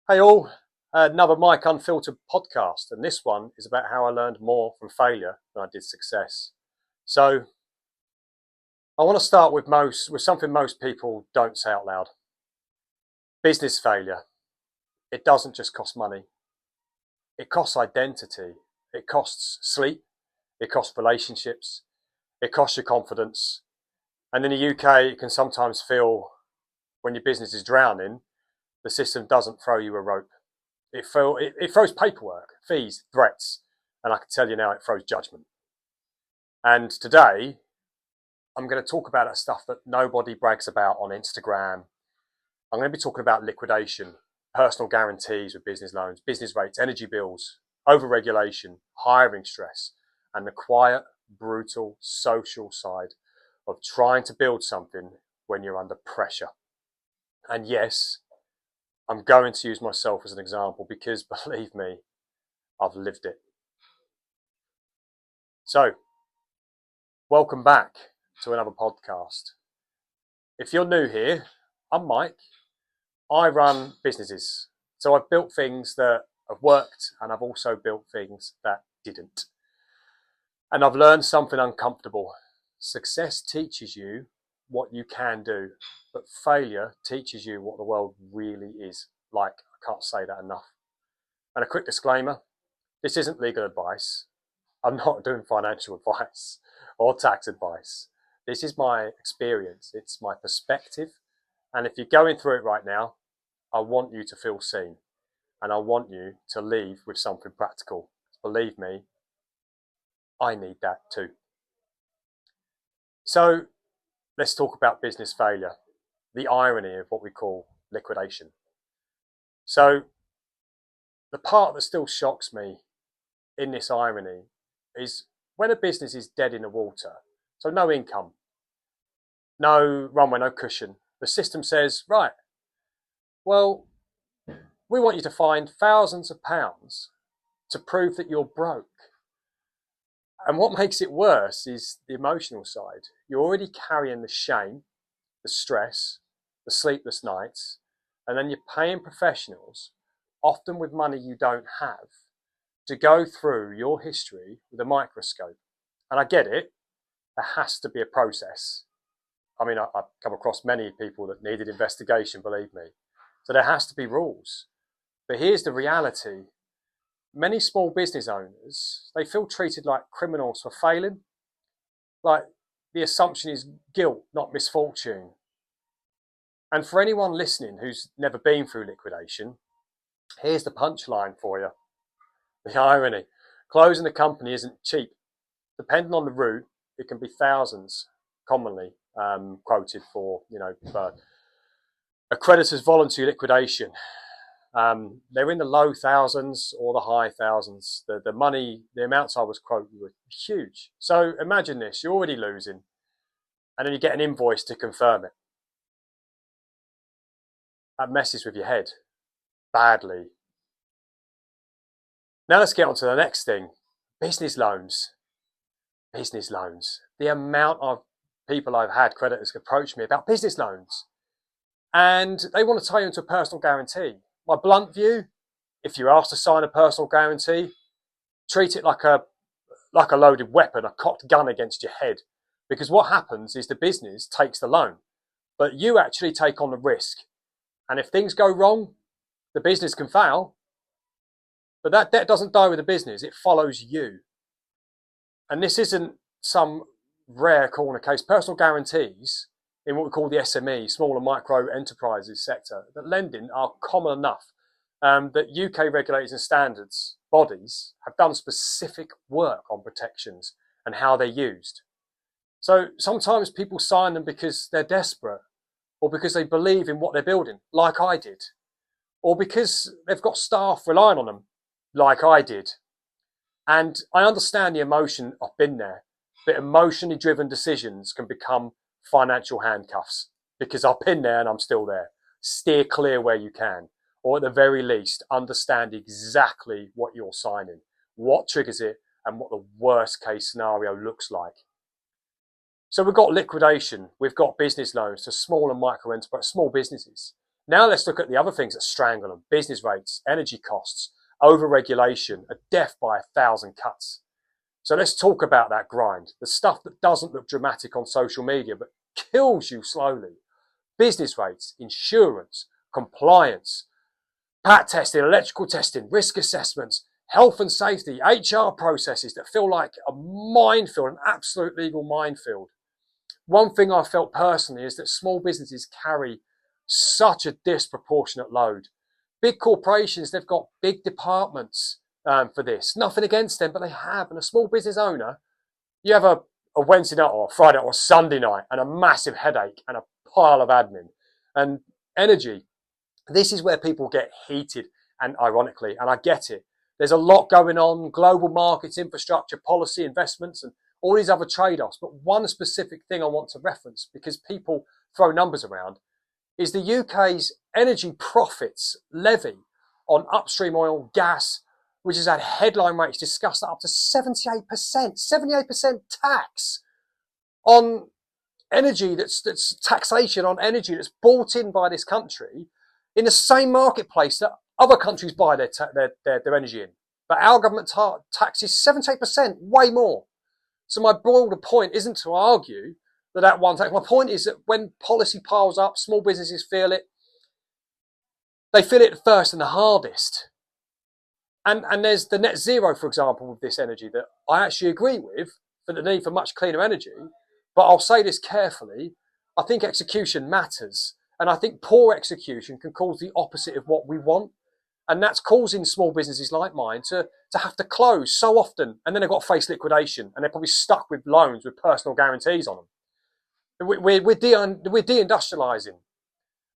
Hey all, another Mike Unfiltered podcast, and this one is about how I learned more from failure than I did success. So I want to start with something most people don't say out loud. Business failure. It doesn't just cost money. It costs identity. It costs sleep. It costs relationships. It costs your confidence. And in the UK, it can sometimes feel when your business is drowning, the system doesn't throw you a rope. It throws paperwork, fees, threats, and I can tell you now it throws judgment. And today, I'm going to talk about that stuff that nobody brags about on Instagram. I'm going to be talking about liquidation, personal guarantees with business loans, business rates, energy bills, overregulation, hiring stress, and the quiet, brutal social side of trying to build something when you're under pressure. And yes, I'm going to use myself as an example because, believe me, I've lived it. So, welcome back to another podcast. If you're new here, I'm Mike. I run businesses. So I've built things that have worked, and I've also built things that didn't. And I've learned something uncomfortable. Success teaches you what you can do, but failure teaches you what the world really is like. I can't say that enough. And a quick disclaimer, this isn't legal advice. I'm not doing financial advice or tax advice. This is my experience. It's my perspective. And if you're going through it right now, I want you to feel seen. And I want you to leave with something practical. Believe me, I need that too. So let's talk about business failure, the irony of what we call liquidation. So the part that still shocks me in this irony is when a business is dead in the water, so no income, no runway, no cushion, the system says, right, well, we want you to find thousands of pounds to prove that you're broke. And what makes it worse is the emotional side. You're already carrying the shame, the stress, the sleepless nights, and then you're paying professionals, often with money you don't have, to go through your history with a microscope. And I get it, there has to be a process. I mean, I've come across many people that needed investigation, believe me. So there has to be rules. But here's the reality. Many small business owners, they feel treated like criminals for failing. Like the assumption is guilt, not misfortune. And for anyone listening who's never been through liquidation, here's the punchline for you. The irony. Closing a company isn't cheap. Depending on the route, it can be thousands, commonly quoted for, for a creditor's voluntary liquidation. They're in the low thousands or the high thousands. The money, the amounts I was quoting were huge. So imagine this, you're already losing, and then you get an invoice to confirm it. That messes with your head badly. Now let's get on to the next thing. Business loans. Business loans. The amount of people I've had, creditors, approach me about business loans. And they want to tie you into a personal guarantee. My blunt view, if you're asked to sign a personal guarantee, treat it like a loaded weapon, a cocked gun against your head. Because what happens is the business takes the loan, but you actually take on the risk. And if things go wrong, the business can fail, but that debt doesn't die with the business, it follows you. And this isn't some rare corner case. Personal guarantees in what we call the SME, small and micro enterprises sector, that lending are common enough that UK regulators and standards bodies have done specific work on protections and how they're used. So sometimes people sign them because they're desperate or because they believe in what they're building, like I did, or because they've got staff relying on them, like I did. And I understand the emotion, I've been there, but emotionally driven decisions can become financial handcuffs because I've been there and I'm still there. Steer clear where you can, or at the very least, understand exactly what you're signing, what triggers it, and what the worst case scenario looks like. So we've got liquidation, we've got business loans to small and micro enterprise, small businesses. Now let's look at the other things that strangle them: business rates, energy costs, over-regulation, a death by 1,000 cuts. So let's talk about that grind, the stuff that doesn't look dramatic on social media but kills you slowly. Business rates, insurance, compliance, pat testing, electrical testing, risk assessments, health and safety, HR processes that feel like a minefield, an absolute legal minefield. One thing I felt personally is that small businesses carry such a disproportionate load. Big corporations, they've got big departments for this. Nothing against them, but they have. And a small business owner, you have a Wednesday night or a Friday or a Sunday night and a massive headache and a pile of admin and energy. This is where people get heated, and ironically, and I get it. There's a lot going on: global markets, infrastructure, policy, investments, and all these other trade-offs. But one specific thing I want to reference, because people throw numbers around, is the UK's energy profits levy on upstream oil, gas, which has had headline rates discussed at up to 78%, 78% tax on energy that's taxation on energy that's bought in by this country in the same marketplace that other countries buy their energy in. But our government taxes 78%, way more. So my broader point isn't to argue that one tax. My point is that when policy piles up, small businesses feel it. They feel it first and the hardest. And there's the net zero, for example, with this energy that I actually agree with, for the need for much cleaner energy. But I'll say this carefully. I think execution matters. And I think poor execution can cause the opposite of what we want. And that's causing small businesses like mine to have to close so often. And then they've got to face liquidation. And they're probably stuck with loans with personal guarantees on them. We're deindustrializing.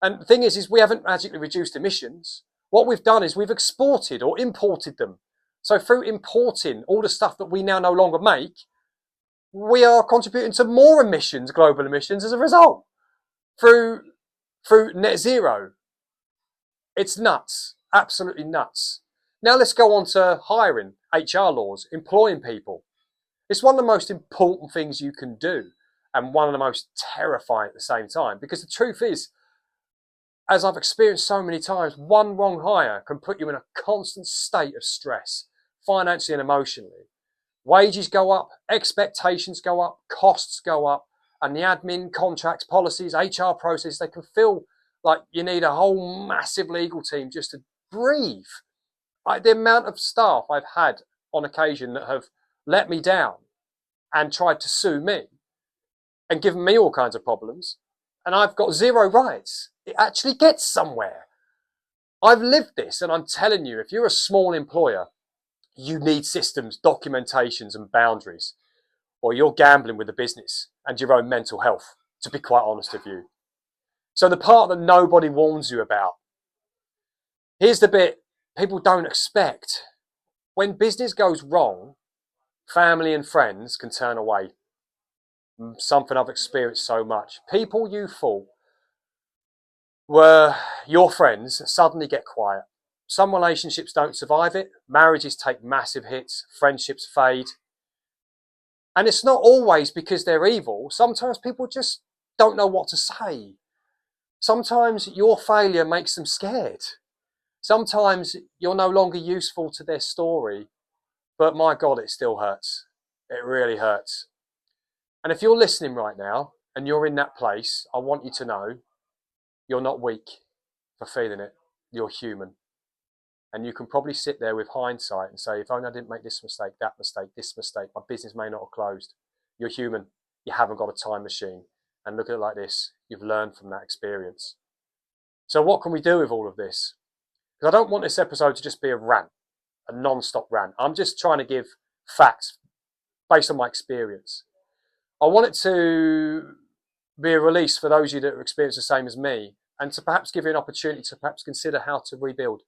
And the thing is we haven't magically reduced emissions. What we've done is we've exported or imported them. So through importing all the stuff that we now no longer make, we are contributing to more emissions, global emissions, as a result. Through net zero. It's nuts. Absolutely nuts. Now let's go on to hiring, HR laws, employing people. It's one of the most important things you can do, and one of the most terrifying at the same time, because the truth is, as I've experienced so many times, one wrong hire can put you in a constant state of stress, financially and emotionally. Wages go up, expectations go up, costs go up, and the admin, contracts, policies, HR processes, they can feel like you need a whole massive legal team just to breathe. The amount of staff I've had on occasion that have let me down and tried to sue me and given me all kinds of problems, and I've got zero rights. It actually gets somewhere. I've lived this, and I'm telling you, if you're a small employer, you need systems, documentations, and boundaries, or you're gambling with the business and your own mental health, to be quite honest with you. So the part that nobody warns you about. Here's the bit people don't expect. When business goes wrong, family and friends can turn away. Something I've experienced so much. People you thought were your friends suddenly get quiet. Some relationships don't survive it. Marriages take massive hits. Friendships fade. And it's not always because they're evil. Sometimes people just don't know what to say. Sometimes your failure makes them scared. Sometimes you're no longer useful to their story. But my God, it still hurts. It really hurts. And if you're listening right now and you're in that place, I want you to know you're not weak for feeling it. You're human. And you can probably sit there with hindsight and say, if only I didn't make this mistake, this mistake, my business may not have closed. You're human. You haven't got a time machine. And look at it like this. You've learned from that experience. So what can we do with all of this? Because I don't want this episode to just be a rant, a non-stop rant. I'm just trying to give facts based on my experience. I want it to be a release for those of you that have experienced the same as me, and to perhaps give you an opportunity to perhaps consider how to rebuild.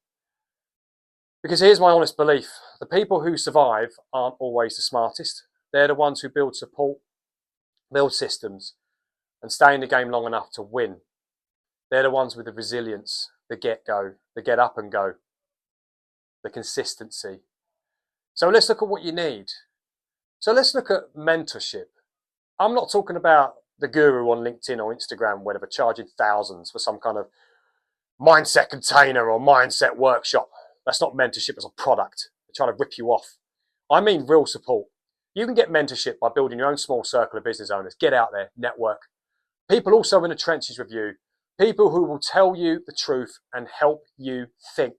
Because here's my honest belief. The people who survive aren't always the smartest. They're the ones who build support, build systems, and stay in the game long enough to win. They're the ones with the resilience, the get-go, the get up and go, the consistency. So let's look at what you need. So let's look at mentorship. I'm not talking about the guru on LinkedIn or Instagram, whatever, charging thousands for some kind of mindset container or mindset workshop. That's not mentorship as a product. They're trying to rip you off. I mean real support. You can get mentorship by building your own small circle of business owners. Get out there, network. People also in the trenches with you. People who will tell you the truth and help you think.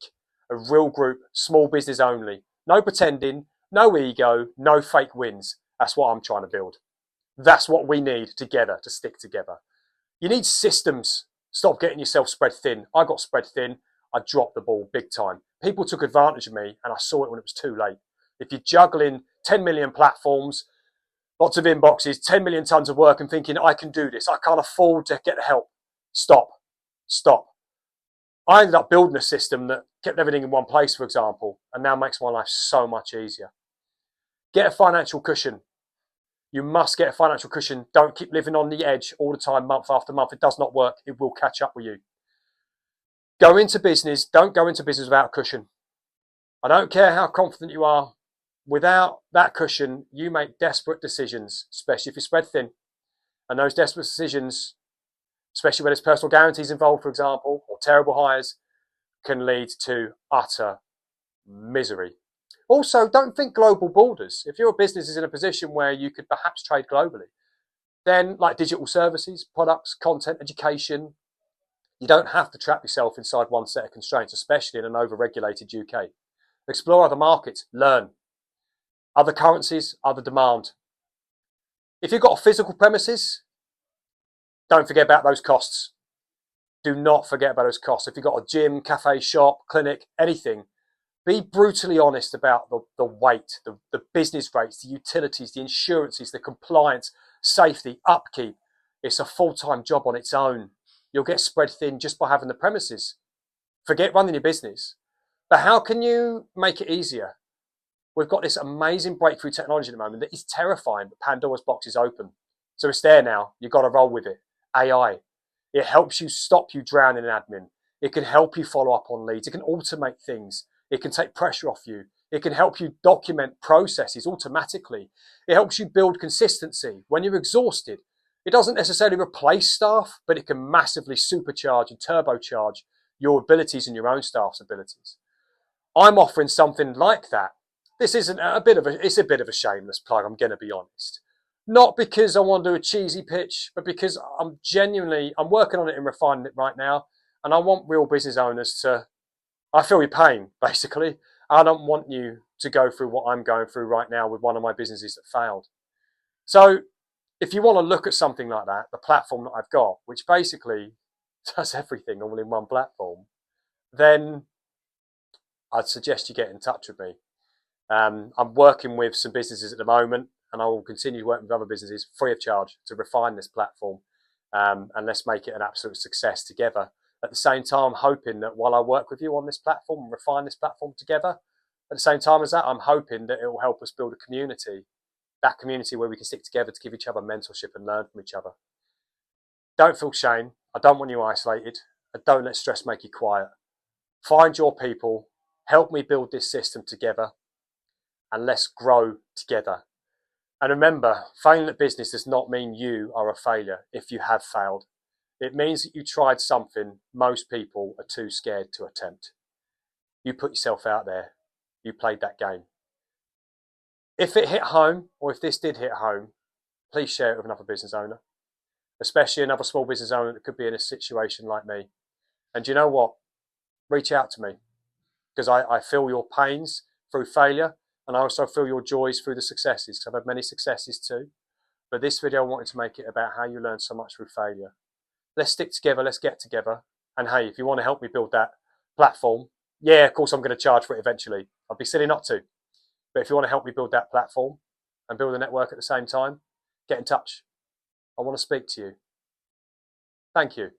A real group, small business only. No pretending, no ego, no fake wins. That's what I'm trying to build. That's what we need together to stick together. You need systems. Stop getting yourself spread thin. I got spread thin. I dropped the ball big time. People took advantage of me and I saw it when it was too late. If you're juggling 10 million platforms, lots of inboxes, 10 million tons of work and thinking, I can do this, I can't afford to get help. Stop. I ended up building a system that kept everything in one place, for example, and now makes my life so much easier. Get a financial cushion. You must get a financial cushion. Don't keep living on the edge all the time, month after month. It does not work. It will catch up with you. Go into business. Don't go into business without a cushion. I don't care how confident you are. Without that cushion, you make desperate decisions, especially if you're spread thin. And those desperate decisions, especially when there's personal guarantees involved, for example, or terrible hires, can lead to utter misery. Also, don't think global borders. If your business is in a position where you could perhaps trade globally, then like digital services, products, content, education, you don't have to trap yourself inside one set of constraints, especially in an over-regulated UK. Explore other markets, learn. Other currencies, other demand. If you've got a physical premises, don't forget about those costs. Do not forget about those costs. If you've got a gym, cafe, shop, clinic, anything, be brutally honest about the weight, the business rates, the utilities, the insurances, the compliance, safety, upkeep. It's a full-time job on its own. You'll get spread thin just by having the premises. Forget running your business. But how can you make it easier? We've got this amazing breakthrough technology at the moment that is terrifying, but Pandora's box is open. So it's there now. You've got to roll with it. AI. It helps you stop you drowning in admin. It can help you follow up on leads. It can automate things. It can take pressure off you. It can help you document processes automatically. It helps you build consistency when you're exhausted. It doesn't necessarily replace staff, but it can massively supercharge and turbocharge your abilities and your own staff's abilities. I'm offering something like that. This isn't it's a bit of a shameless plug, I'm going to be honest. Not because I want to do a cheesy pitch, but because I'm working on it and refining it right now. And I want real business owners to, I feel your pain, basically. I don't want you to go through what I'm going through right now with one of my businesses that failed. So if you want to look at something like that, the platform that I've got, which basically does everything all in one platform, then I'd suggest you get in touch with me. I'm working with some businesses at the moment, and I will continue working with other businesses free of charge to refine this platform, and let's make it an absolute success together. At the same time, I'm hoping that while I work with you on this platform and refine this platform together, at the same time as that, I'm hoping that it will help us build a community, that community where we can stick together to give each other mentorship and learn from each other. Don't feel shame. I don't want you isolated. Don't let stress make you quiet. Find your people. Help me build this system together. And let's grow together. And remember, failing at business does not mean you are a failure if you have failed. It means that you tried something most people are too scared to attempt. You put yourself out there. You played that game. If it hit home, or if this did hit home, please share it with another business owner, especially another small business owner that could be in a situation like me. And you know what? Reach out to me, because I feel your pains through failure. And I also feel your joys through the successes, because I've had many successes too. But this video, I wanted to make it about how you learn so much through failure. Let's stick together, let's get together. And hey, if you want to help me build that platform, yeah, of course I'm going to charge for it eventually. I'd be silly not to. But if you want to help me build that platform and build a network at the same time, get in touch. I want to speak to you. Thank you.